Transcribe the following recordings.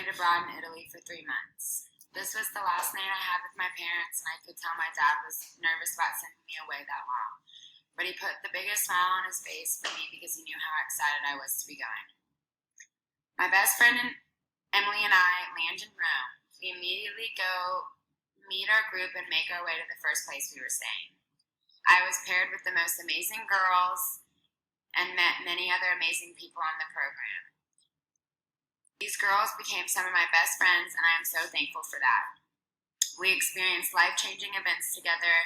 studied abroad in Italy for 3 months. This was the last night I had with my parents, and I could tell my dad was nervous about sending me away that long. But he put the biggest smile on his face for me because he knew how excited I was to be going. My best friend Emily and I land in Rome. We immediately go meet our group and make our way to the first place we were staying. I was paired with the most amazing girls and met many other amazing people on the program. These girls became some of my best friends, and I am so thankful for that. We experienced life-changing events together,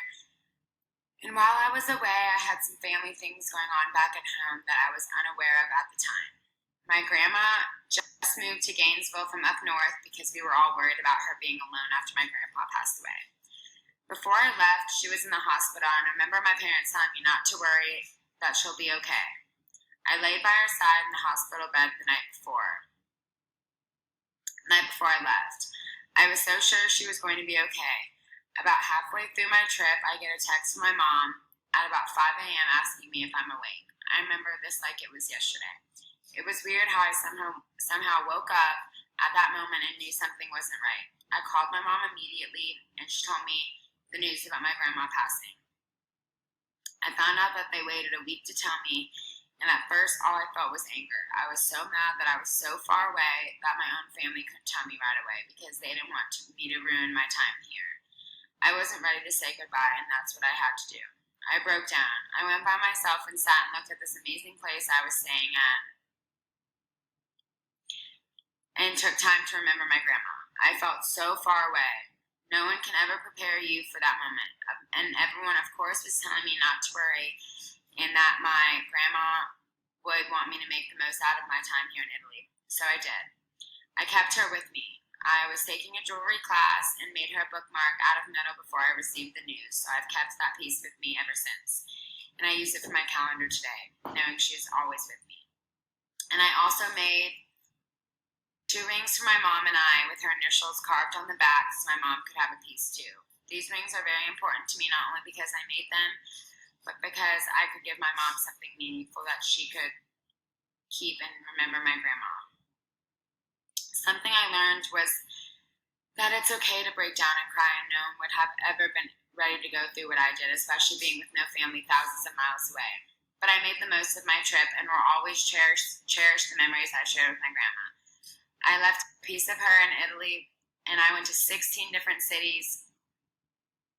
and while I was away, I had some family things going on back at home that I was unaware of at the time. My grandma just moved to Gainesville from up north because we were all worried about her being alone after my grandpa passed away. Before I left, she was in the hospital, and I remember my parents telling me not to worry, that she'll be okay. I laid by her side in the hospital bed the night before I left. I was so sure she was going to be okay. About halfway through my trip, I get a text from my mom at about 5 a.m. asking me if I'm awake. I remember this like it was yesterday. It was weird how I somehow woke up at that moment and knew something wasn't right. I called my mom immediately, and she told me the news about my grandma passing. I found out that they waited a week to tell me, and at first all I felt was anger. I was so mad that I was so far away that my own family couldn't tell me right away because they didn't want me to ruin my time here. I wasn't ready to say goodbye, and that's what I had to do. I broke down. I went by myself and sat and looked at this amazing place I was staying at and took time to remember my grandma. I felt so far away. No one can ever prepare you for that moment. And everyone, of course, was telling me not to worry and that my grandma would want me to make the most out of my time here in Italy. So I did. I kept her with me. I was taking a jewelry class and made her a bookmark out of metal before I received the news, so I've kept that piece with me ever since. And I use it for my calendar today, knowing she is always with me. And I also made 2 rings for my mom and I with her initials carved on the back so my mom could have a piece too. These rings are very important to me not only because I made them, but because I could give my mom something meaningful that she could keep and remember my grandma. Something I learned was that it's okay to break down and cry, and no one would have ever been ready to go through what I did, especially being with no family thousands of miles away. But I made the most of my trip and will always cherish the memories I shared with my grandma. I left a piece of her in Italy, and I went to 16 different cities,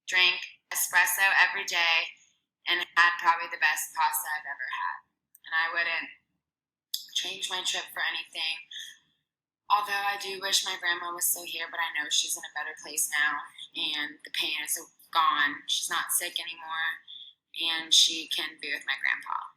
drank espresso every day, and had probably the best pasta I've ever had. And I wouldn't change my trip for anything. Although I do wish my grandma was still here, but I know she's in a better place now, and the pain is gone. She's not sick anymore, and she can be with my grandpa.